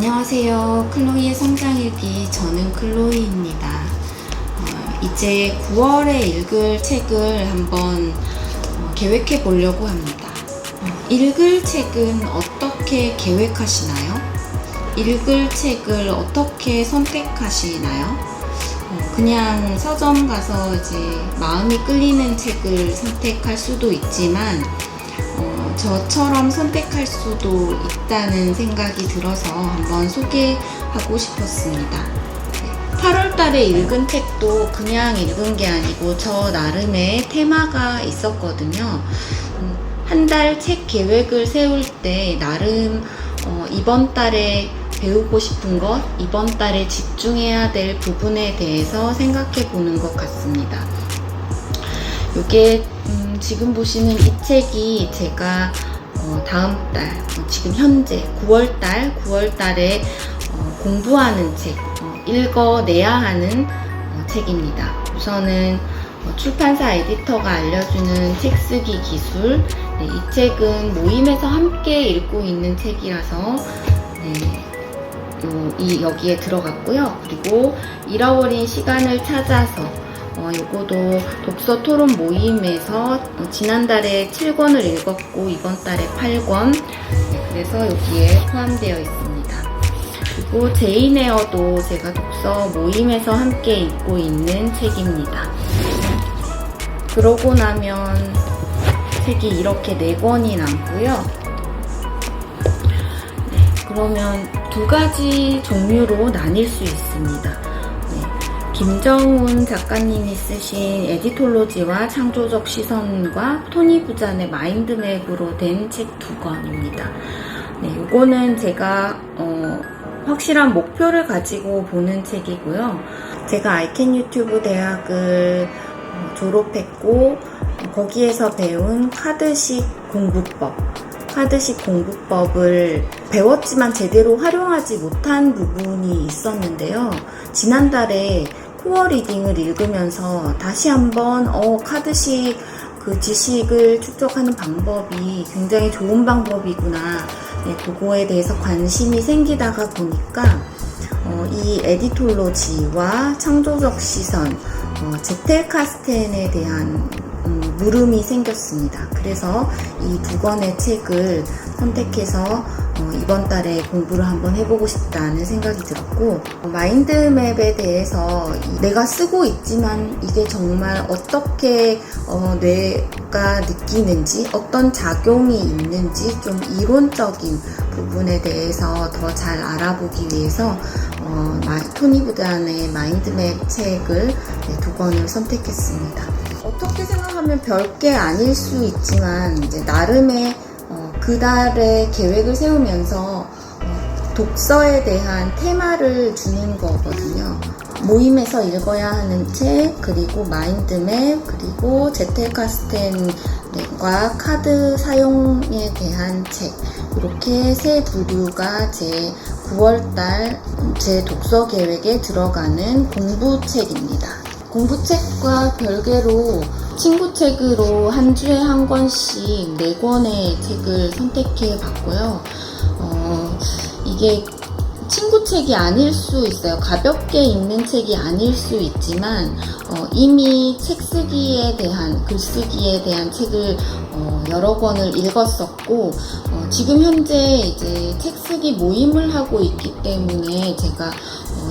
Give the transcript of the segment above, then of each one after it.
안녕하세요. 클로이의 성장일기, 저는 클로이입니다. 이제 9월에 읽을 책을 한번 계획해 보려고 합니다. 읽을 책은 어떻게 계획하시나요? 읽을 책을 어떻게 선택하시나요? 그냥 서점 가서 이제 마음이 끌리는 책을 선택할 수도 있지만 저처럼 선택할 수도 있다는 생각이 들어서 한번 소개하고 싶었습니다. 8월 달에 읽은 책도 그냥 읽은 게 아니고 저 나름의 테마가 있었거든요. 한 달 책 계획을 세울 때 나름 이번 달에 배우고 싶은 것, 이번 달에 집중해야 될 부분에 대해서 생각해 보는 것 같습니다. 이게 지금 보시는 이 책이 제가 다음 달, 지금 현재 9월달에 공부하는 책, 읽어내야 하는 책입니다. 우선은 출판사 에디터가 알려주는 책 쓰기 기술, 이 책은 모임에서 함께 읽고 있는 책이라서 여기에 들어갔고요. 그리고 잃어버린 시간을 찾아서 요거도 독서 토론 모임에서 지난달에 7권을 읽었고 이번 달에 8권, 그래서 여기에 포함되어 있습니다. 그리고 제인 에어도 제가 독서 모임에서 함께 읽고 있는 책입니다. 그러고 나면 책이 이렇게 4권이 남고요. 그러면 두 가지 종류로 나뉠 수 있습니다. 김정훈 작가님이 쓰신 에디톨로지와 창조적 시선과 토니 부잔의 마인드맵으로 된 책 2권입니다. 이거는 제가 확실한 목표를 가지고 보는 책이고요. 제가 아이캔 유튜브 대학을 졸업했고 거기에서 배운 카드식 공부법을 배웠지만 제대로 활용하지 못한 부분이 있었는데요. 지난달에 코어 리딩을 읽으면서 다시 한번 카드식 그 지식을 축적하는 방법이 굉장히 좋은 방법이구나, 그거에 대해서 관심이 생기다가 보니까 이 에디톨로지와 창조적 시선, 제텔 카스텐에 대한 물음이 생겼습니다. 그래서 이 2권의 책을 선택해서 이번 달에 공부를 한번 해보고 싶다는 생각이 들었고, 마인드맵에 대해서 내가 쓰고 있지만 이게 정말 어떻게 뇌가 느끼는지, 어떤 작용이 있는지 좀 이론적인 부분에 대해서 더 잘 알아보기 위해서 토니 부잔의 마인드맵 책을 2권을 선택했습니다. 어떻게 생각하면 별게 아닐 수 있지만 이제 나름의 그 달의 계획을 세우면서 독서에 대한 테마를 주는 거거든요. 모임에서 읽어야 하는 책, 그리고 마인드맵, 그리고 제텔 카스텐과 카드 사용에 대한 책, 이렇게 세 부류가 제 9월달 제 독서 계획에 들어가는 공부책입니다. 공부책과 별개로 친구책으로 한 주에 한 권씩 4권의 책을 선택해 봤고요. 이게 친구책이 아닐 수 있어요. 가볍게 읽는 책이 아닐 수 있지만 이미 책 쓰기에 대한, 글쓰기에 대한 책을 여러 권을 읽었었고 지금 현재 이제 책 쓰기 모임을 하고 있기 때문에 제가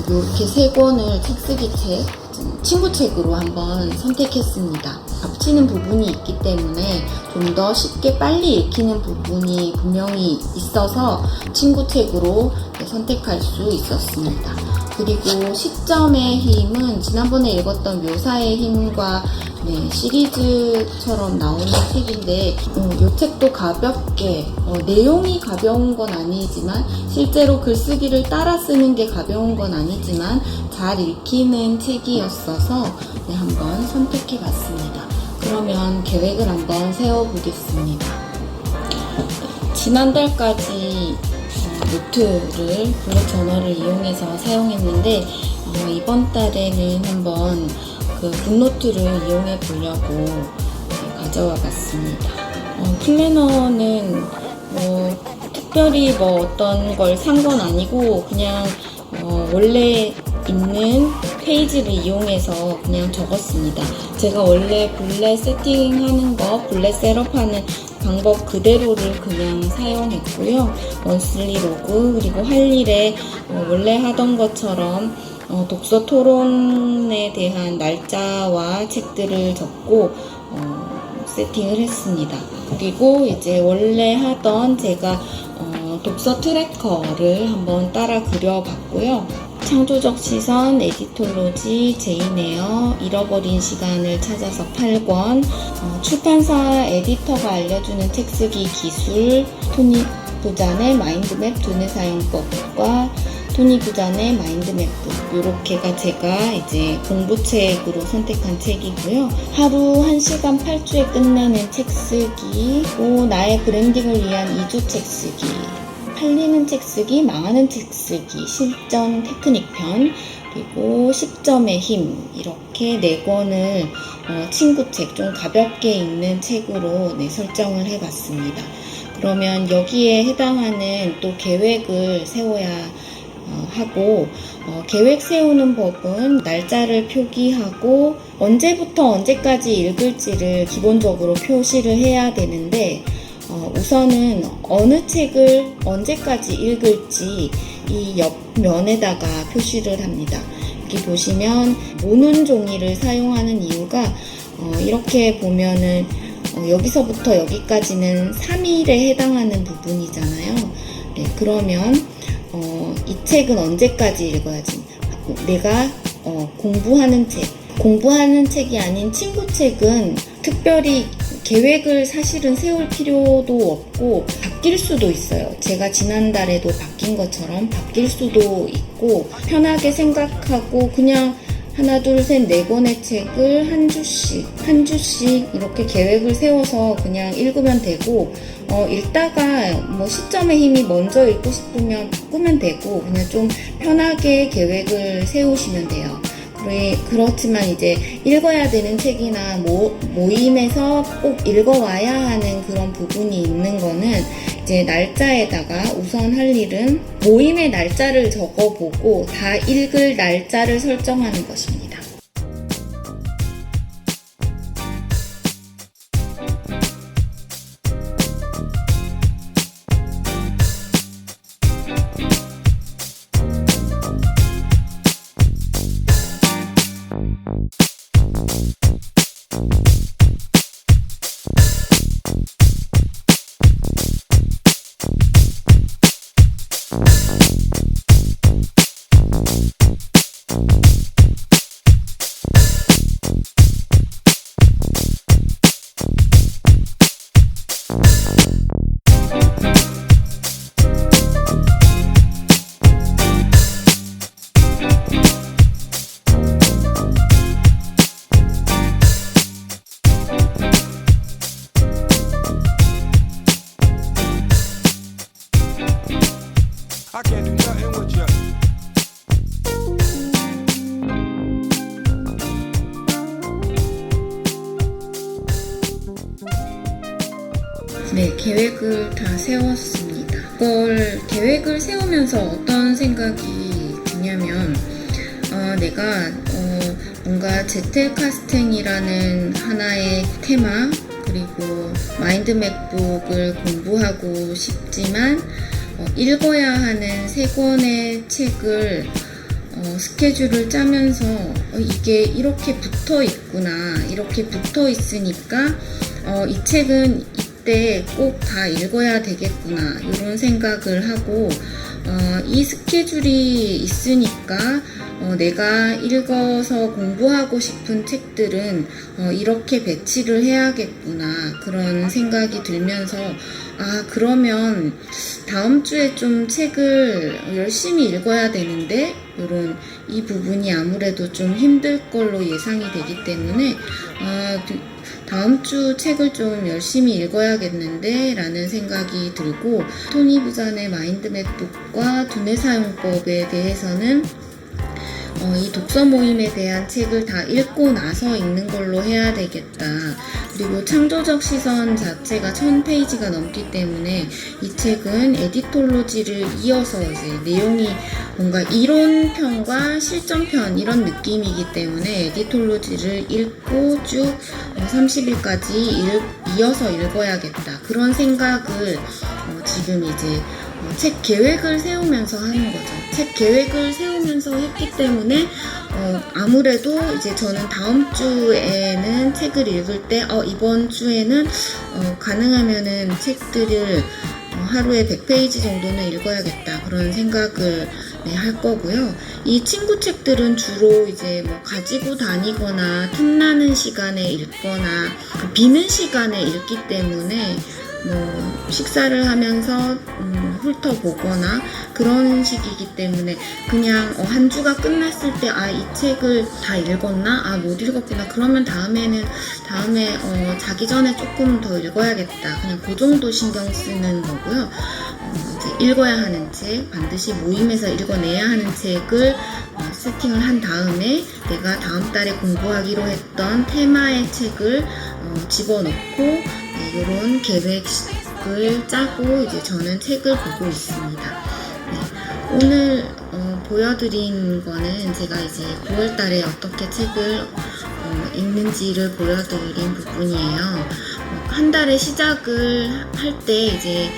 이렇게 3권을 책 쓰기 책, 친구책으로 한번 선택했습니다. 겹치는 부분이 있기 때문에 좀 더 쉽게 빨리 읽히는 부분이 분명히 있어서 친구책으로 선택할 수 있었습니다. 그리고 시점의 힘은 지난번에 읽었던 묘사의 힘과 시리즈처럼 나오는 책인데 이 책도 가볍게, 내용이 가벼운 건 아니지만 실제로 글쓰기를 따라 쓰는 게 가벼운 건 아니지만 잘 읽히는 책이었어서 한번 선택해 봤습니다. 그러면 계획을 한번 세워보겠습니다. 지난달까지 노트를, 블록 저널을 이용해서 사용했는데 이번 달에는 한번 그 붓노트를 이용해 보려고 가져와 봤습니다. 플래너는 특별히 뭐 어떤 걸 산 건 아니고 그냥 원래 있는 페이지를 이용해서 그냥 적었습니다. 제가 원래 블렛 세팅하는 거, 블렛 셋업하는 방법 그대로를 그냥 사용했고요. 원슬리 로그, 그리고 할 일에 원래 하던 것처럼 독서 토론에 대한 날짜와 책들을 적고 세팅을 했습니다. 그리고 이제 원래 하던 제가 독서 트래커를 한번 따라 그려봤고요. 창조적 시선, 에디톨로지, 제인에어, 잃어버린 시간을 찾아서 8권, 출판사 에디터가 알려주는 책쓰기 기술, 토니 부잔의 마인드맵 두뇌 사용법과 토니 부잔의 마인드맵북, 요렇게가 제가 이제 공부책으로 선택한 책이고요. 하루 1시간 8주에 끝나는 책쓰기, 또 나의 브랜딩을 위한 2주 책쓰기, 팔리는 책쓰기, 망하는 책쓰기, 실전 테크닉 편, 그리고 10점의 힘, 이렇게 4권을 친구책, 좀 가볍게 읽는 책으로 설정을 해봤습니다. 그러면 여기에 해당하는 또 계획을 세워야 하고, 계획 세우는 법은 날짜를 표기하고 언제부터 언제까지 읽을지를 기본적으로 표시를 해야 되는데, 우선은 어느 책을 언제까지 읽을지 이 옆면에다가 표시를 합니다. 여기 보시면 모눈 종이를 사용하는 이유가 이렇게 보면은 여기서부터 여기까지는 3일에 해당하는 부분이잖아요. 네, 그러면 이 책은 언제까지 읽어야지? 내가 공부하는 책이 아닌 친구 책은 특별히 계획을 사실은 세울 필요도 없고 바뀔 수도 있어요. 제가 지난달에도 바뀐 것처럼 바뀔 수도 있고, 편하게 생각하고 그냥 하나 둘 셋 4권의 책을 한 주씩 이렇게 계획을 세워서 그냥 읽으면 되고, 읽다가 뭐 시점의 힘이 먼저 읽고 싶으면 바꾸면 되고, 그냥 좀 편하게 계획을 세우시면 돼요. 그렇지만 이제 읽어야 되는 책이나 모임에서 꼭 읽어와야 하는 그런 부분이 있는 거는 이제 날짜에다가 우선 할 일은 모임의 날짜를 적어보고 다 읽을 날짜를 설정하는 것입니다. I can't do nothing with you. 네, 계획을 다 세웠습니다. 계획을 세우면서 어떤 생각이 드냐면, 내가 뭔가 제텔카스텐이라는 하나의 테마, 그리고 마인드맵북을 공부하고 싶지만 읽어야 하는 3권의 책을 스케줄을 짜면서 이게 이렇게 붙어 있구나, 이렇게 붙어 있으니까 이 책은 이때 꼭 다 읽어야 되겠구나, 이런 생각을 하고, 이 스케줄이 있으니까 내가 읽어서 공부하고 싶은 책들은 이렇게 배치를 해야겠구나, 그런 생각이 들면서, 그러면 다음 주에 좀 책을 열심히 읽어야 되는데, 이 부분이 아무래도 좀 힘들 걸로 예상이 되기 때문에 다음 주 책을 좀 열심히 읽어야겠는데 라는 생각이 들고, 토니 부잔의 마인드맵북과 두뇌 사용법에 대해서는 이 독서 모임에 대한 책을 다 읽고 나서 읽는 걸로 해야 되겠다. 그리고 창조적 시선 자체가 1000페이지가 넘기 때문에 이 책은 에디톨로지를 이어서 이제 내용이 뭔가 이론편과 실전편 이런 느낌이기 때문에 에디톨로지를 읽고 쭉 30일까지 이어서 읽어야겠다. 그런 생각을 지금 이제 책 계획을 세우면서 하는 거죠. 책 계획을 세우면서 했기 때문에 아무래도 이제 저는 다음 주에는 책을 읽을 때 이번 주에는 가능하면은 책들을 하루에 100페이지 정도는 읽어야겠다 그런 생각을 할 거고요. 이 친구 책들은 주로 이제 뭐 가지고 다니거나 틈나는 시간에 읽거나 비는 시간에 읽기 때문에 뭐 식사를 하면서 훑어보거나 그런 식이기 때문에 그냥 한 주가 끝났을 때 이 책을 다 읽었나? 못 읽었구나. 그러면 다음에 자기 전에 조금 더 읽어야겠다. 그냥 그 정도 신경 쓰는 거고요. 이제 읽어야 하는 책, 반드시 모임에서 읽어내야 하는 책을 세팅을 한 다음에 내가 다음 달에 공부하기로 했던 테마의 책을 집어넣고 이런 계획을 짜고 이제 저는 책을 보고 있습니다. 오늘 보여드린 거는 제가 이제 9월 달에 어떻게 책을 읽는지를 보여드린 부분이에요. 한 달에 시작을 할 때 이제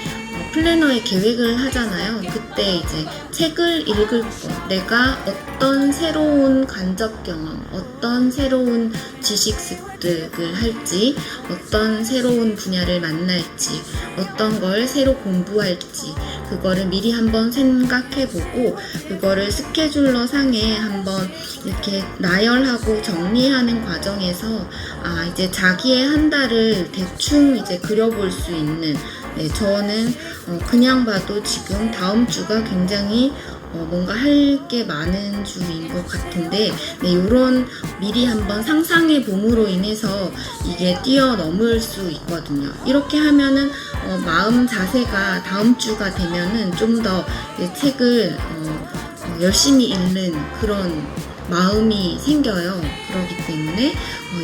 플래너에 계획을 하잖아요. 그때 이제 책을 읽을 것, 내가 어떤 새로운 간접 경험, 어떤 새로운 지식 습득을 할지, 어떤 새로운 분야를 만날지, 어떤 걸 새로 공부할지, 그거를 미리 한번 생각해보고, 그거를 스케줄러 상에 한번 이렇게 나열하고 정리하는 과정에서, 이제 자기의 한 달을 대충 이제 그려볼 수 있는, 저는 그냥 봐도 지금 다음 주가 굉장히 뭔가 할 게 많은 주인 것 같은데 요런 미리 한번 상상의 봄으로 인해서 이게 뛰어넘을 수 있거든요. 이렇게 하면은 마음 자세가 다음 주가 되면은 좀 더 책을 열심히 읽는 그런 마음이 생겨요. 그렇기 때문에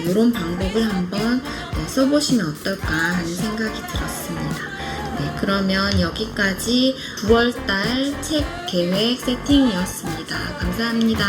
이런 방법을 한번 써보시면 어떨까 하는 생각이 들었습니다. 그러면 여기까지 9월달 책 계획 세팅이었습니다. 감사합니다.